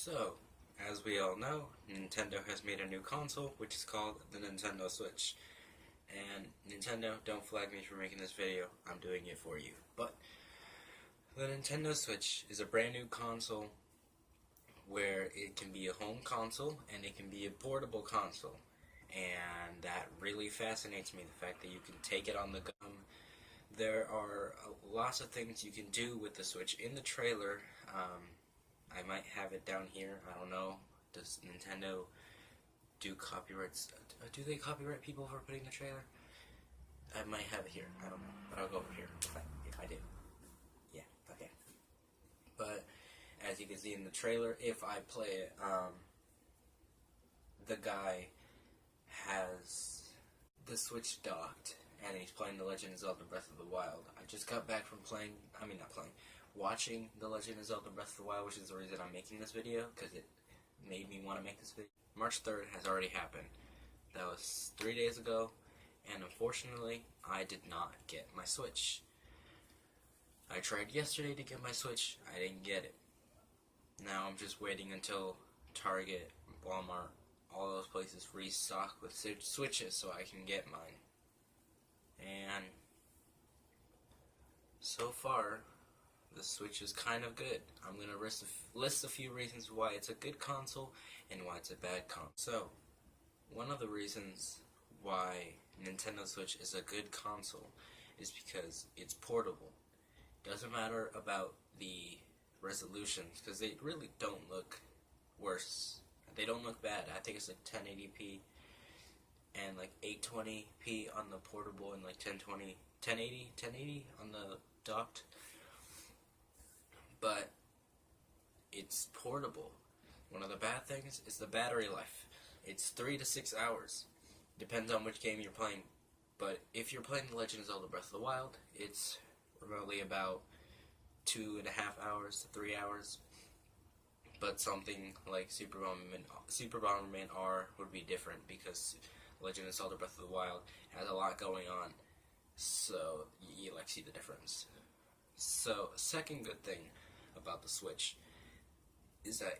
So, as we all know, Nintendo has made a new console, which is called the Nintendo Switch. And Nintendo, don't flag me for making this video, I'm doing it for you. But, the Nintendo Switch is a brand new console where it can be a home console and it can be a portable console. And that really fascinates me, the fact that you can take it on the go. There are lots of things you can do with the Switch. In the trailer, I might have it down here. I don't know. Does Nintendo do copyrights? Do they copyright people for putting the trailer? I might have it here. I don't know. But I'll go over here if I do. Yeah, okay. But as you can see in the trailer, if I play it, the guy has the Switch docked, and he's playing The Legend of Zelda Breath of the Wild. I just got back from watching The Legend of Zelda Breath of the Wild, which is the reason I'm making this video, because it made me want to make this video. March 3rd has already happened. That was 3 days ago, and unfortunately, I did not get my Switch. I tried yesterday to get my Switch, I didn't get it. Now I'm just waiting until Target, Walmart, all those places restock with Switches so I can get mine. And so far, the Switch is kind of good. I'm going to list a few reasons why it's a good console and why it's a bad console. So, one of the reasons why Nintendo Switch is a good console is because it's portable. Doesn't matter about the resolutions, because they really don't look worse. They don't look bad. I think it's like 1080p and like 820p on the portable and like 1080 on the docked. But it's portable. One of the bad things is the battery life. It's 3 to 6 hours. Depends on which game you're playing. But if you're playing The Legend of Zelda Breath of the Wild, it's remotely about 2.5 hours to 3 hours. But something like Super Bomberman R would be different, because Legend of Zelda Breath of the Wild has a lot going on, so you like see the difference. So, second good thing about the Switch is that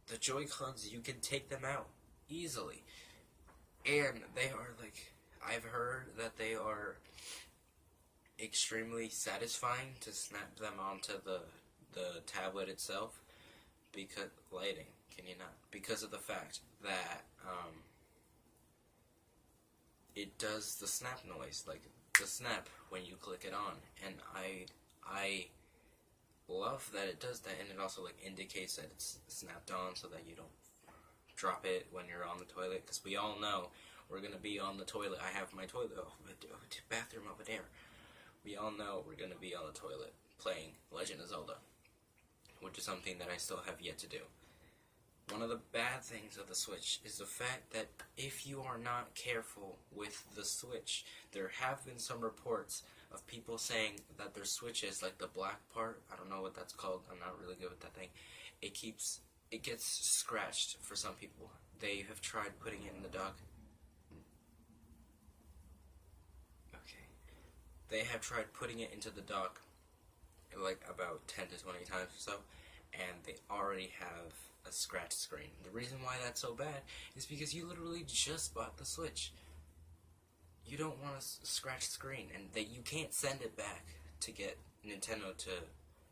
the Joy-Cons, you can take them out easily, and they are like, I've heard that they are extremely satisfying to snap them onto the tablet itself, because lighting, can you not? Because of the fact that it does the snap noise, like the snap when you click it on, and I love that it does that, and it also like indicates that it's snapped on so that you don't drop it when you're on the toilet, because we all know we're gonna be on the toilet. I have my toilet, bathroom over there. We all know we're gonna be on the toilet playing Legend of Zelda, which is something that I still have yet to do. One of the bad things of the Switch is the fact that if you are not careful with the Switch, there have been some reports of people saying that their Switches, like the black part, I don't know what that's called, I'm not really good with that thing, it gets scratched for some people. They have tried putting it in the dock. Okay. They have tried putting it into the dock like about 10 to 20 times or so, and they already have a scratch screen. The reason why that's so bad is because you literally just bought the Switch. You don't want a scratch screen, and that you can't send it back to get Nintendo to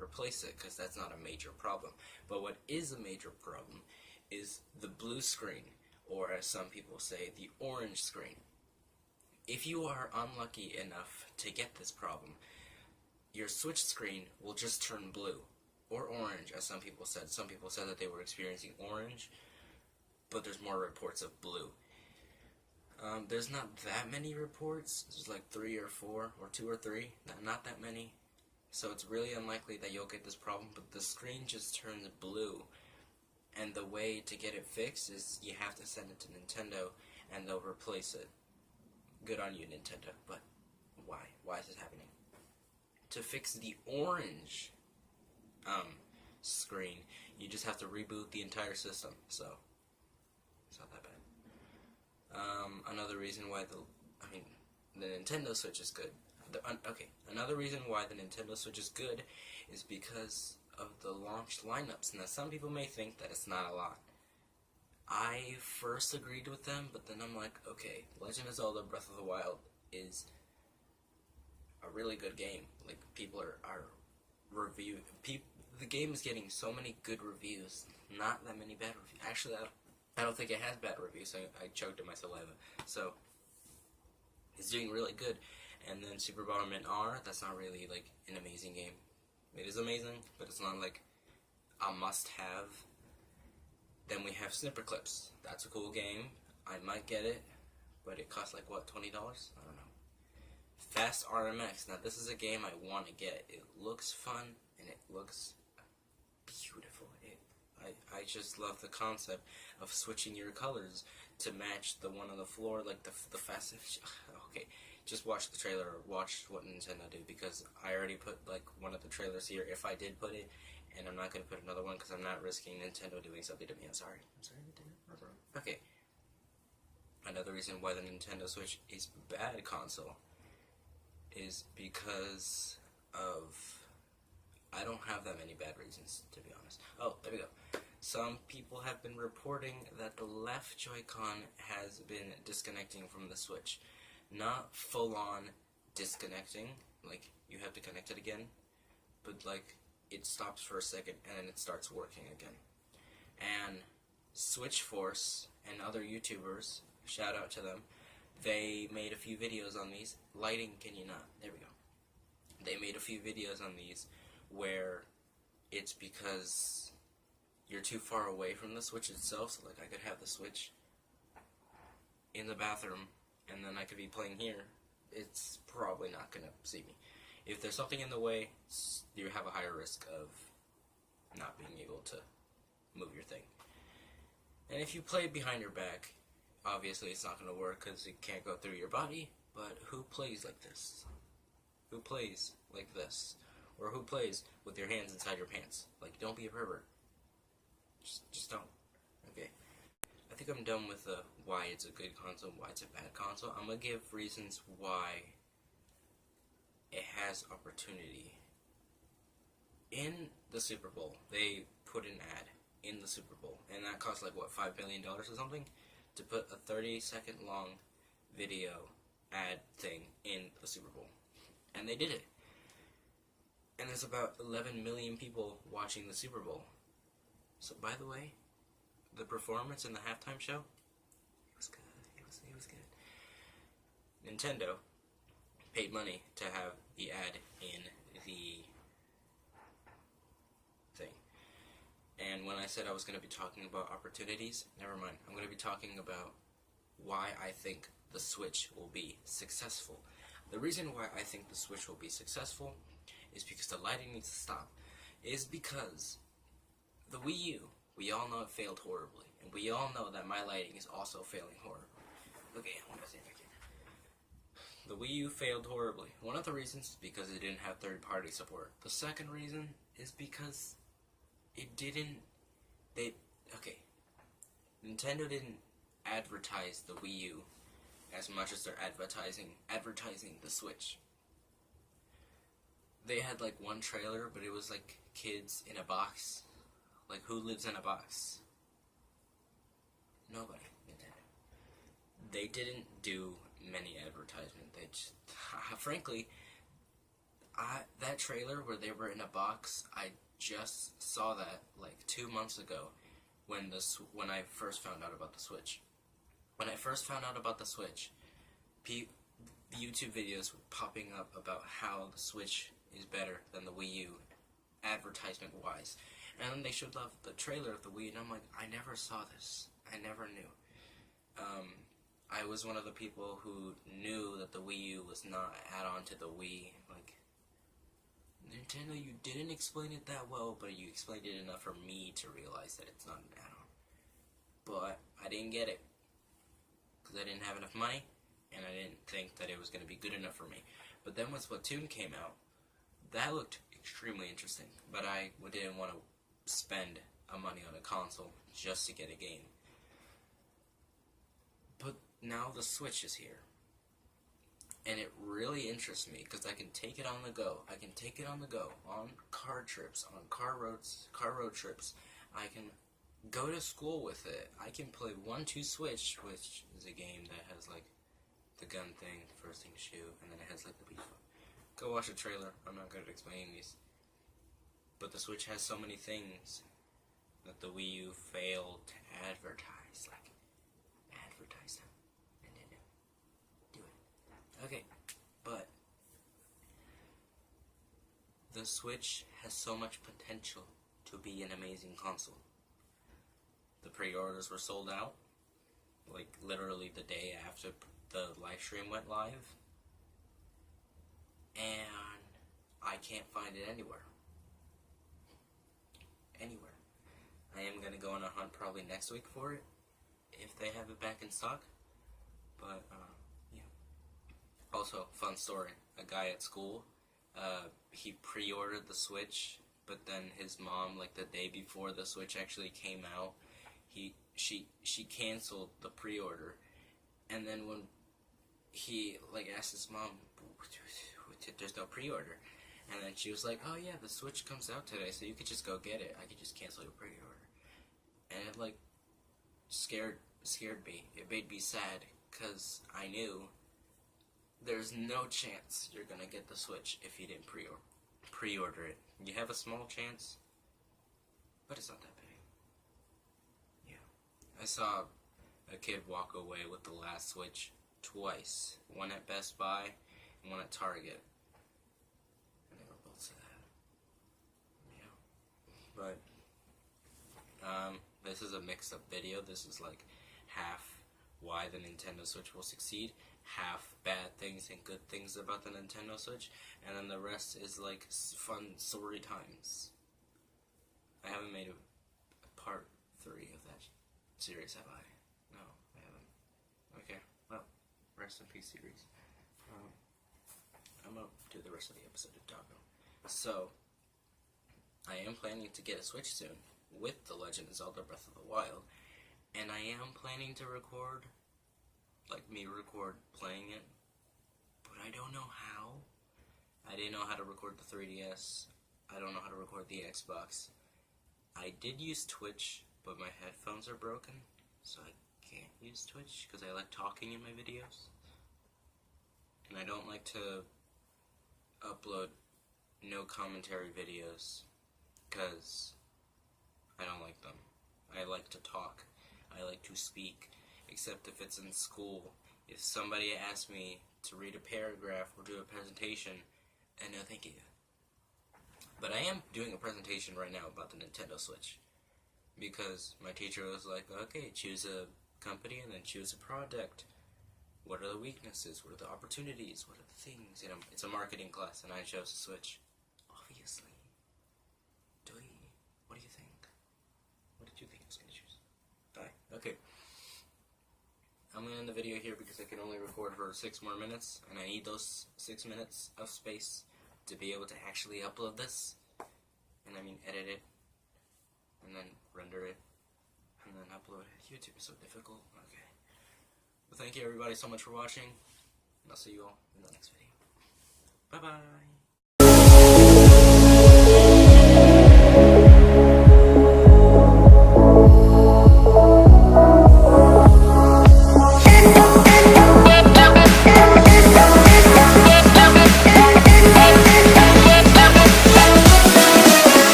replace it, because that's not a major problem. But what is a major problem is the blue screen, or as some people say, the orange screen. If you are unlucky enough to get this problem, your Switch screen will just turn blue, or orange, as some people said. Some people said that they were experiencing orange, but there's more reports of blue. There's not that many reports. There's like 3 or 4, or 2 or 3, not that many. So it's really unlikely that you'll get this problem, but the screen just turns blue. And the way to get it fixed is you have to send it to Nintendo, and they'll replace it. Good on you, Nintendo, but why? Why is this happening? To fix the orange screen, you just have to reboot the entire system, so it's not that bad. Another reason why the Nintendo Switch is good. Another reason why the Nintendo Switch is good is because of the launch lineups. Now, some people may think that it's not a lot. I first agreed with them, but then I'm like, okay, Legend of Zelda Breath of the Wild is a really good game. Like, people are reviewing. The game is getting so many good reviews, not that many bad reviews. Actually, I don't think it has bad reviews. I choked in my saliva. So, it's doing really good. And then Super Bomberman R, that's not really, like, an amazing game. It is amazing, but it's not, like, a must-have. Then we have Snipperclips. That's a cool game. I might get it, but it costs, like, what, $20? I don't know. Fast RMX. Now, this is a game I want to get. It looks fun, and it looks beautiful. I just love the concept of switching your colors to match the one on the floor, like the fast. Okay, just watch the trailer or watch what Nintendo do, because I already put like one of the trailers here. If I did put it, and I'm not gonna put another one because I'm not risking Nintendo doing something to me. I'm sorry, Nintendo. Okay. Another reason why the Nintendo Switch is a bad console is because of. I don't have that many bad reasons, to be honest. Oh, there we go. Some people have been reporting that the left Joy-Con has been disconnecting from the Switch. Not full-on disconnecting, like you have to connect it again, but like it stops for a second and then it starts working again. And Switch Force and other YouTubers, shout out to them, they made a few videos on these. Lighting, can you not? There we go. They made a few videos on these where it's because you're too far away from the Switch itself, so like I could have the Switch in the bathroom and then I could be playing here. It's probably not gonna see me. If there's something in the way, you have a higher risk of not being able to move your thing. And if you play behind your back, obviously it's not gonna work because it can't go through your body, but who plays like this? Who plays like this? Or who plays with your hands inside your pants? Like, don't be a pervert. Just don't. Okay. I think I'm done with why it's a good console, why it's a bad console. I'm gonna give reasons why it has opportunity. In the Super Bowl, they put an ad in the Super Bowl, and that cost like, what, $5 billion or something? To put a 30-second long video ad thing in the Super Bowl. And they did it. And there's about 11 million people watching the Super Bowl. So, by the way, the performance in the halftime show, it was good. It was good. Nintendo paid money to have the ad in the thing. And when I said I was going to be talking about opportunities, never mind. I'm going to be talking about why I think the Switch will be successful. The reason why I think the Switch will be successful is because the lighting needs to stop. Is because the Wii U, we all know it failed horribly. And we all know that my lighting is also failing horribly. Okay, I'm going to say it again. The Wii U failed horribly. One of the reasons is because it didn't have third-party support. The second reason is because it didn't... Nintendo didn't advertise the Wii U as much as they're advertising the Switch. They had like one trailer, but it was like kids in a box. Like, who lives in a box? Nobody. Nintendo. They didn't do many advertisements. They just, frankly, that trailer where they were in a box, I just saw that like 2 months ago when I first found out about the Switch. When I first found out about the Switch, YouTube videos were popping up about how the Switch is better than the Wii U, advertisement-wise. And then they showed the trailer of the Wii, and I'm like, I never saw this. I never knew. I was one of the people who knew that the Wii U was not an add-on to the Wii. Like, Nintendo, you didn't explain it that well, but you explained it enough for me to realize that it's not an add-on. But I didn't get it, because I didn't have enough money, and I didn't think that it was going to be good enough for me. But then when Splatoon came out, that looked extremely interesting, but I didn't want to spend money on a console just to get a game. But now the Switch is here. And it really interests me because I can take it on the go. I can take it on the go on car trips, on car road trips. I can go to school with it. I can play 1-2 Switch, which is a game that has like the gun thing, the first thing to shoot, and then it has like the beef. Go watch a trailer. I'm not good at explaining these. But the Switch has so many things that the Wii U failed to advertise. Like, advertise them. And then do it. Okay, but the Switch has so much potential to be an amazing console. The pre-orders were sold out, like literally the day after the live stream went live, and I can't find it anywhere. I am going to go on a hunt probably next week for it, if they have it back in stock, but, yeah. Also, fun story, a guy at school, he pre-ordered the Switch, but then his mom, like the day before the Switch actually came out, she canceled the pre-order, and then when he, like, asked his mom, there's no pre-order, and then she was like, oh yeah, the Switch comes out today, so you could just go get it. I could just cancel your pre-order. And it, like, scared me. It made me sad, because I knew there's no chance you're gonna get the Switch if you didn't pre-order it. You have a small chance, but it's not that big. Yeah. I saw a kid walk away with the last Switch twice. One at Best Buy and one at Target. And they were both sad. Yeah. But, this is a mixed up video. This is like half why the Nintendo Switch will succeed, half bad things and good things about the Nintendo Switch, and then the rest is like fun story times. I haven't made a part 3 of that series, have I? No, I haven't. Okay, well, rest in peace series. I'm gonna do the rest of the episode of Doggo. So, I am planning to get a Switch soon with The Legend of Zelda Breath of the Wild, and I am planning to record playing it, but I don't know how. I didn't know how to record the 3DS. I don't know how to record the Xbox. I did use Twitch, but my headphones are broken, so I can't use Twitch because I like talking in my videos. And I don't like to upload no commentary videos because I don't like them. I like to talk. I like to speak, except if it's in school. If somebody asks me to read a paragraph or do a presentation, and no thank you. But I am doing a presentation right now about the Nintendo Switch, because my teacher was like, okay, choose a company and then choose a product. What are the weaknesses? What are the opportunities? What are the things? You know, it's a marketing class, and I chose the Switch. Obviously. What do you think? What did you think I was going to choose? Okay. I'm going to end the video here because I can only record for 6 more minutes, and I need those 6 minutes of space to be able to actually upload this, and I mean edit it, and then render it, and then upload it. YouTube is so difficult. Okay. Well, thank you everybody so much for watching, and I'll see you all in the next video. Bye-bye.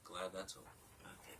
Glad that's all. Okay.